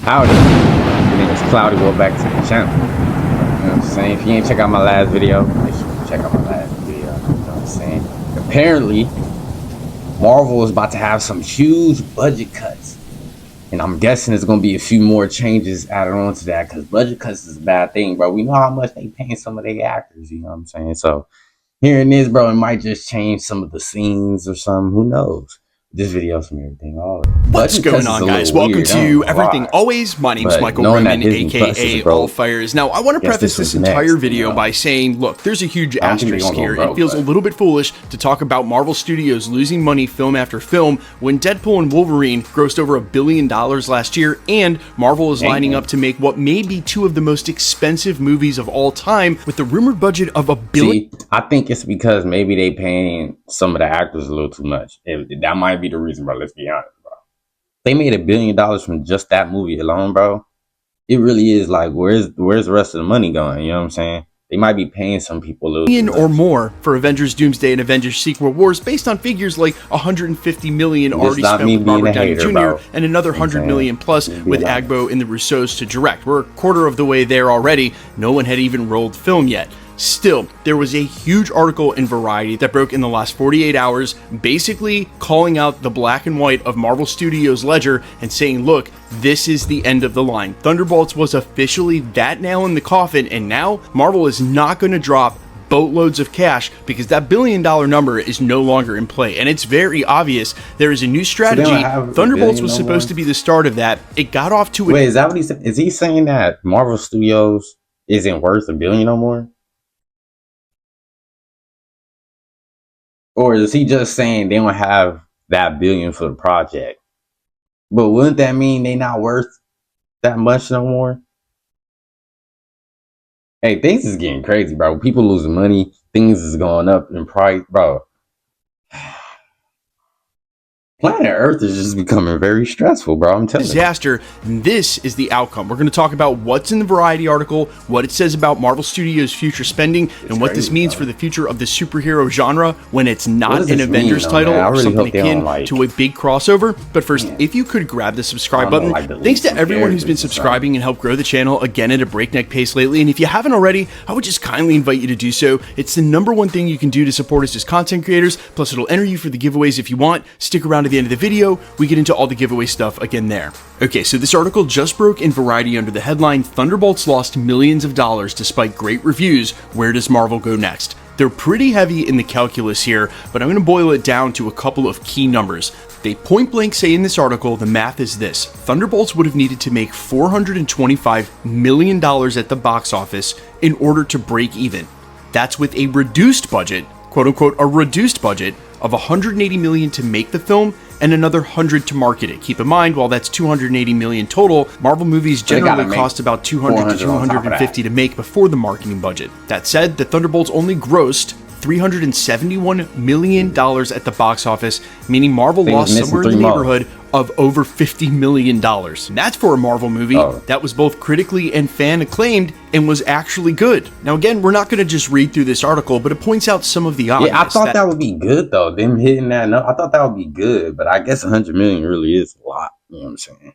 Howdy. My name is Cloudy. Welcome back to the channel. You know what I'm saying? If you ain't check out my last video, make sure you check out my last video. You know what I'm saying? Apparently, Marvel is about to have some huge budget cuts. And I'm guessing there's going to be a few more changes added on to that, because budget cuts is a bad thing, bro. We know how much they paying some of their actors, you know what I'm saying? So, hearing this, bro, it might just change some of the scenes or something. Who knows? This video's from everything. All What's going on, guys? Welcome to Everything Always. My name's Michael Raymond, aka All Fires. Now, I want to preface this entire video by saying, look, there's a huge asterisk here. It feels a little bit foolish to talk about Marvel Studios losing money film after film when Deadpool and Wolverine grossed over $1 billion last year, and Marvel is lining up to make what may be two of the most expensive movies of all time with the rumored budget of $1 billion. See, I think it's because maybe they paying some of the actors a little too much. That might be the reason, bro. Let's be honest, bro. They made $1 billion from just that movie alone, bro. It really is like, where's the rest of the money going? You know what I'm saying? They might be paying some people a little million or more for Avengers Doomsday and Avengers Secret Wars, based on figures like $150 million already spent with Robert Downey Jr. and another $100 million plus with Agbo and the Russos to direct. We're a quarter of the way there already. No one had even rolled film yet. Still, there was a huge article in Variety that broke in the last 48 hours, basically calling out the black and white of Marvel Studios' ledger and saying, look, this is the end of the line. Thunderbolts was officially that nail in the coffin, and now Marvel is not going to drop boatloads of cash because that $1 billion number is no longer in play. And it's very obvious there is a new strategy. Thunderbolts was supposed to be the start of that. It got off to Wait, is that what he said? Is he saying that Marvel Studios isn't worth $1 billion no more? Or is he just saying they don't have that $1 billion for the project? But wouldn't that mean they not worth that much no more? Hey, things is getting crazy, bro. People losing money. Things is going up in price, bro. Planet Earth is just becoming very stressful, bro. I'm telling you. Disaster. This is the outcome. We're going to talk about what's in the Variety article, what it says about Marvel Studios' future spending, and what this means for the future of the superhero genre when it's not an Avengers title or something akin to a big crossover. But first, if you could grab the subscribe button. Thanks to everyone who's been subscribing and helped grow the channel again at a breakneck pace lately. And if you haven't already, I would just kindly invite you to do so. It's the #1 thing you can do to support us as content creators. Plus, it'll enter you for the giveaways if you want. Stick around at the end of the video, we get into all the giveaway stuff again there. Okay, so this article just broke in Variety under the headline, Thunderbolts lost millions of dollars despite great reviews. Where does Marvel go next? They're pretty heavy in the calculus here, but I'm going to boil it down to a couple of key numbers. They point blank say in this article, the math is this: Thunderbolts would have needed to make $425 million at the box office in order to break even. That's with a reduced budget, quote unquote, a reduced budget of $180 million to make the film and another $100 to market it. Keep in mind, while that's $280 million total, Marvel movies generally cost about $200 to $250 to make before the marketing budget. That said, the Thunderbolts only grossed $371 million at the box office, meaning Marvel lost somewhere in the neighborhood of over $50 million. And that's for a Marvel movie that was both critically and fan acclaimed and was actually good. Now again, we're not going to just read through this article, but it points out some of the obvious. Yeah, I thought that would be good though, them hitting that. No, I thought that would be good, but I guess $100 million really is a lot. You know what I'm saying?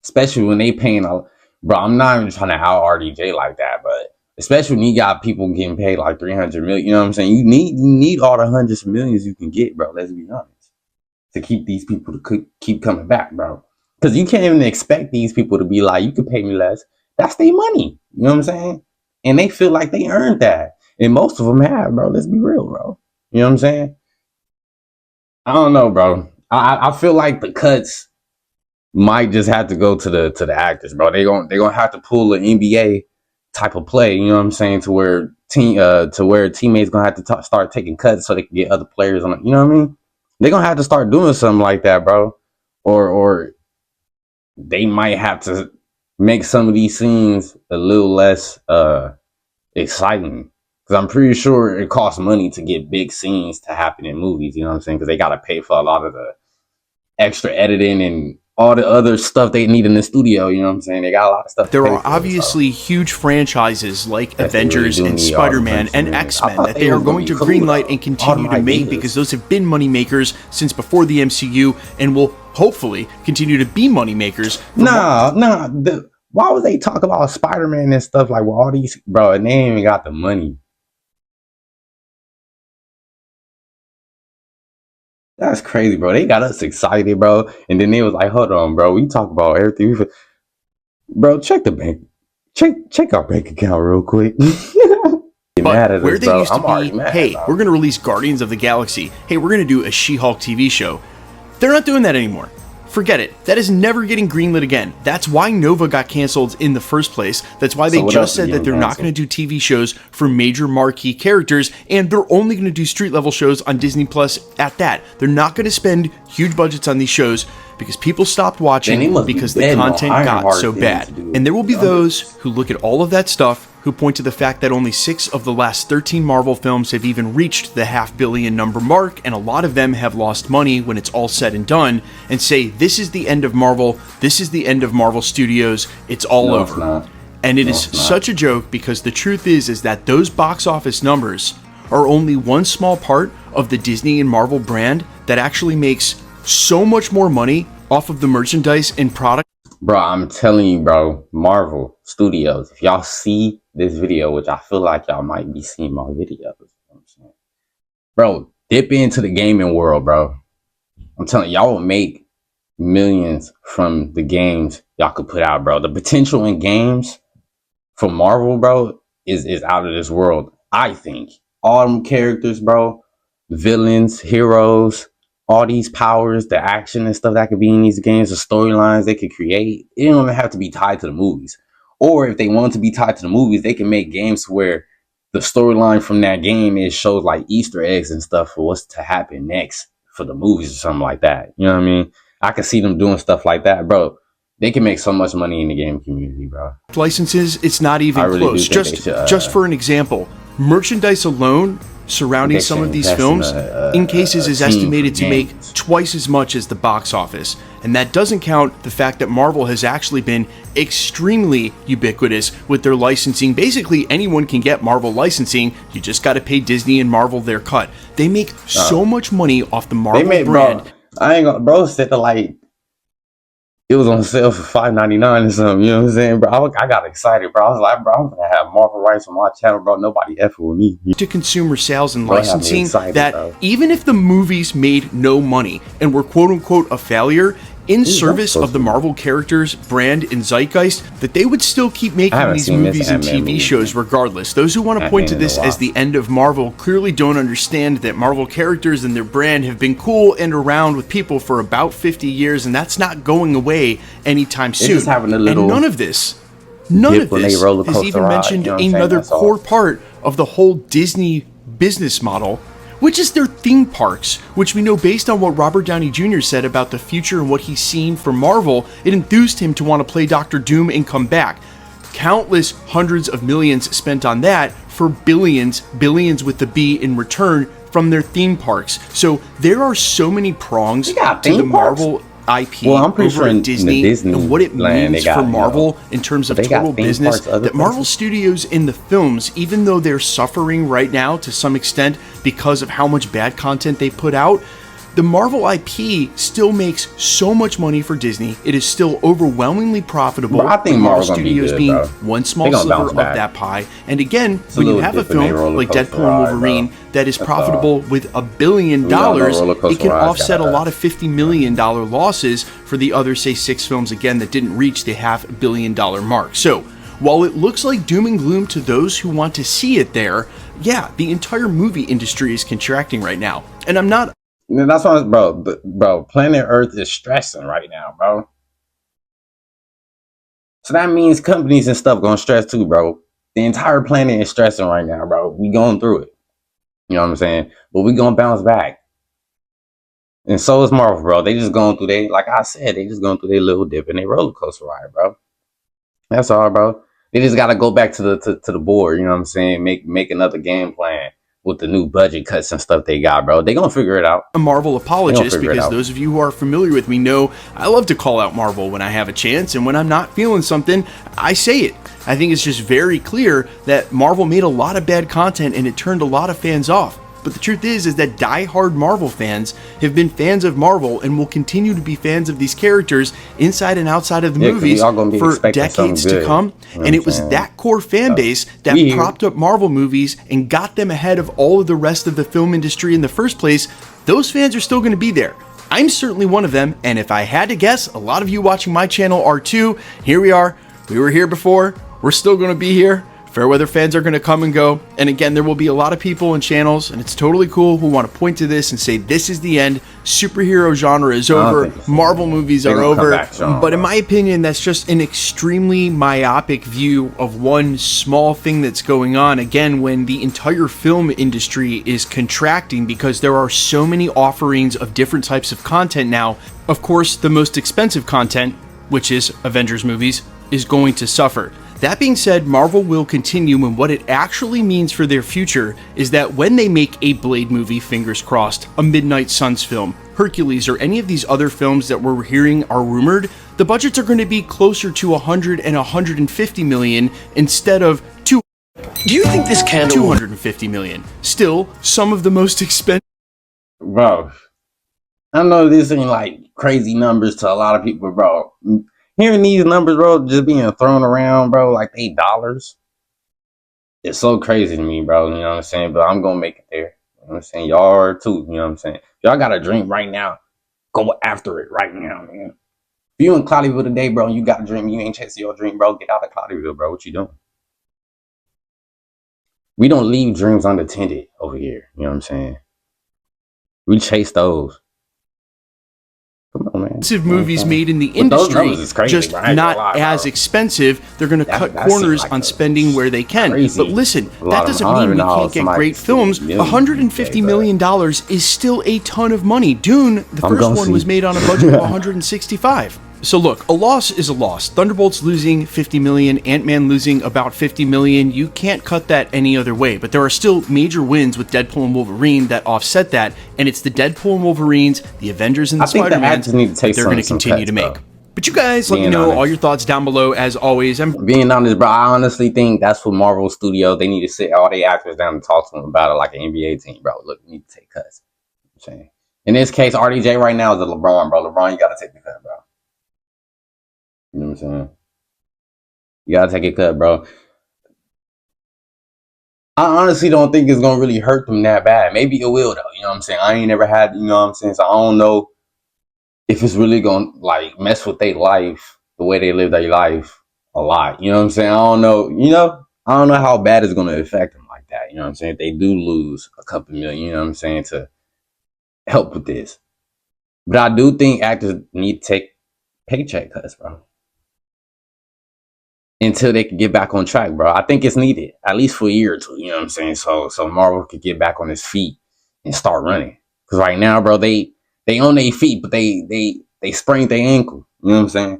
Especially when they paying a, bro, I'm not even trying to out RDJ like that, but especially when you got people getting paid like $300 million, you know what I'm saying? You need all the hundreds of millions you can get, bro. Let's be honest, to keep these people to keep coming back, bro. Because you can't even expect these people to be like, you can pay me less. That's their money. You know what I'm saying? And they feel like they earned that, and most of them have, bro. Let's be real, bro. You know what I'm saying? I don't know, bro. I feel like the cuts might just have to go to the actors, bro. They're gonna have to pull an NBA type of play, you know what I'm saying, to where teammates gonna have to start taking cuts so they can get other players on it. You know what I mean? They're gonna have to start doing something like that, bro. Or they might have to make some of these scenes a little less exciting. Because I'm pretty sure it costs money to get big scenes to happen in movies, you know what I'm saying? Because they gotta pay for a lot of the extra editing and all the other stuff they need in the studio, you know what I'm saying? They got a lot of stuff. There are obviously huge franchises like Avengers and Spider-Man and X-Men that they are going to greenlight and continue to make because those have been money makers since before the MCU and will hopefully continue to be moneymakers. Why would they talk about Spider-Man and stuff like with all these, bro, and they ain't even got the money? That's crazy, bro. They got us excited, bro. And then they was like, hold on, bro. We talk about everything. Bro, check the bank. Check our bank account real quick. But where they used to be, hey, we're going to release Guardians of the Galaxy. Hey, we're going to do a She-Hulk TV show. They're not doing that anymore. Forget it. That is never getting greenlit again. That's why Nova got canceled in the first place. That's why they just said that they're not going to do TV shows for major marquee characters, and they're only going to do street level shows on Disney Plus at that. They're not going to spend huge budgets on these shows because people stopped watching because the content got so bad. And there will be those who look at all of that stuff who point to the fact that only 6 of the last 13 Marvel films have even reached the $500 million number mark, and a lot of them have lost money when it's all said and done, and say, this is the end of Marvel, this is the end of Marvel Studios, it's all over. And it is such a joke because the truth is that those box office numbers are only one small part of the Disney and Marvel brand that actually makes so much more money off of the merchandise and product. Bro, I'm telling you, bro, Marvel Studios, if y'all see this video, which I feel like y'all might be seeing my videos, you know what I'm saying? Bro, dip into the gaming world, bro. I'm telling y'all will make millions from the games y'all could put out, bro. The potential in games for Marvel, bro, is out of this world. I think all them characters, bro, villains, heroes, all these powers, the action and stuff that could be in these games, the storylines they could create, it don't even have to be tied to the movies. Or if they want to be tied to the movies, they can make games where the storyline from that game is shows like Easter eggs and stuff for what's to happen next for the movies or something like that. You know what I mean? I can see them doing stuff like that, bro. They can make so much money in the game community, bro. Licenses, it's not even close. Just for an example, merchandise alone surrounding some of these films in cases is estimated to make twice as much as the box office. And that doesn't count the fact that Marvel has actually been extremely ubiquitous with their licensing. Basically, anyone can get Marvel licensing. You just got to pay Disney and Marvel their cut. They make so much money off the Marvel brand. Bro, I ain't gonna, bro said that like it was on sale for $5.99 or something, you know what I'm saying, bro? I got excited, bro. I was like, bro, I'm gonna have Marvel rights on my channel, bro. Nobody effing with me. To consumer sales and licensing, that even if the movies made no money and were quote unquote a failure, in service of the Marvel characters, brand, and zeitgeist, that they would still keep making these movies and TV shows regardless. Those who want to point to this as the end of Marvel clearly don't understand that Marvel characters and their brand have been cool and around with people for about 50 years, and that's not going away anytime soon. And none of this has even mentioned another core part of the whole Disney business model, which is their theme parks, which we know based on what Robert Downey Jr. said about the future and what he's seen from Marvel, it enthused him to want to play Doctor Doom and come back. Countless hundreds of millions spent on that for billions with the B in return from their theme parks. So there are so many prongs to the Marvel IP over at Disney and what it means for Marvel in terms of total business, that Marvel Studios in the films, even though they're suffering right now to some extent because of how much bad content they put out, the Marvel IP still makes so much money for Disney. It is still overwhelmingly profitable. I think Marvel Studios being one small sliver of that pie. And again, when you have a film like Deadpool and Wolverine that is profitable with $1 billion, it can offset a lot of $50 million losses for the other, say, 6 films, again, that didn't reach the $500 million mark. So while it looks like doom and gloom to those who want to see it there, yeah, the entire movie industry is contracting right now. And I'm not... That's why, bro, planet Earth is stressing right now, bro. So that means companies and stuff gonna stress too, bro. The entire planet is stressing right now, bro. We going through it. You know what I'm saying? But we gonna bounce back. And so is Marvel, bro. They just going through like I said, they just going through their little dip and their roller coaster ride, bro. That's all, bro. They just gotta go back to the board, you know what I'm saying? Make another game plan with the new budget cuts and stuff they got, bro. They gonna figure it out. A Marvel apologist, because those of you who are familiar with me know I love to call out Marvel when I have a chance, and when I'm not feeling something, I say it. I think it's just very clear that Marvel made a lot of bad content and it turned a lot of fans off. But the truth is that die-hard Marvel fans have been fans of Marvel and will continue to be fans of these characters inside and outside of the movies for decades to come. And it was that core fan base that propped up Marvel movies and got them ahead of all of the rest of the film industry in the first place. Those fans are still going to be there. I'm certainly one of them, and if I had to guess, a lot of you watching my channel are too. Here we are. We were here before. We're still going to be here. Fairweather fans are going to come and go, and again, there will be a lot of people and channels, and it's totally cool, who want to point to this and say this is the end, superhero genre is over, Marvel movies are over, but in my opinion, that's just an extremely myopic view of one small thing that's going on, again, when the entire film industry is contracting because there are so many offerings of different types of content now. Of course, the most expensive content, which is Avengers movies, is going to suffer. That being said, Marvel will continue, and what it actually means for their future is that when they make a Blade movie, fingers crossed, a Midnight Suns film, Hercules, or any of these other films that we're hearing are rumored, the budgets are going to be closer to 100 and 150 million instead of Do you think this candle 250 million? Still, some of the most expensive. Bro, I know this ain't like crazy numbers to a lot of people, bro. Hearing these numbers, bro, just being thrown around, bro, like they dollars, it's so crazy to me, bro. You know what I'm saying? But I'm gonna make it there. You know what I'm saying? Y'all are too. You know what I'm saying? If y'all got a dream right now, go after it right now, man. If you in Cloudyville today, bro, and you got a dream, you ain't chasing your dream, bro, get out of Cloudyville, bro. What you doing? We don't leave dreams unattended over here. You know what I'm saying? We chase those. Come on, man. Expensive movies made in the industry, just not as expensive. They're going to cut corners on spending where they can. But listen, that doesn't mean we can't get great films. $150 million is still a ton of money. Dune, the first one, was made on a budget of 165. So look, a loss is a loss. Thunderbolts losing 50 million, Ant-Man losing about 50 million. You can't cut that any other way, but there are still major wins with Deadpool and Wolverine that offset that, and it's the Deadpool and Wolverines, the Avengers and the Spider-Mans that they're going to continue to make. But you guys, let me know all your thoughts down below, as always. I'm being honest, bro, I honestly think that's what Marvel Studios, they need to sit all their actors down and talk to them about it like an NBA team, bro. Look, we need to take cuts. I'm saying. In this case, RDJ right now is a LeBron, bro. LeBron, you got to take the cut, bro. You know what I'm saying? You gotta take a cut, bro. I honestly don't think it's gonna really hurt them that bad. Maybe it will, though. You know what I'm saying? I ain't never had, you know what I'm saying? So I don't know if it's really gonna like mess with their life, the way they live their life a lot. You know what I'm saying? I don't know. You know, I don't know how bad it's gonna affect them like that. You know what I'm saying? If they do lose a couple million, you know what I'm saying, to help with this. But I do think actors need to take paycheck cuts, bro, until they can get back on track, bro. I think it's needed, at least for a year or two, you know what I'm saying? So Marvel could get back on his feet and start running. Because right now, bro, they on their feet, but they sprained their ankle. You know what I'm saying?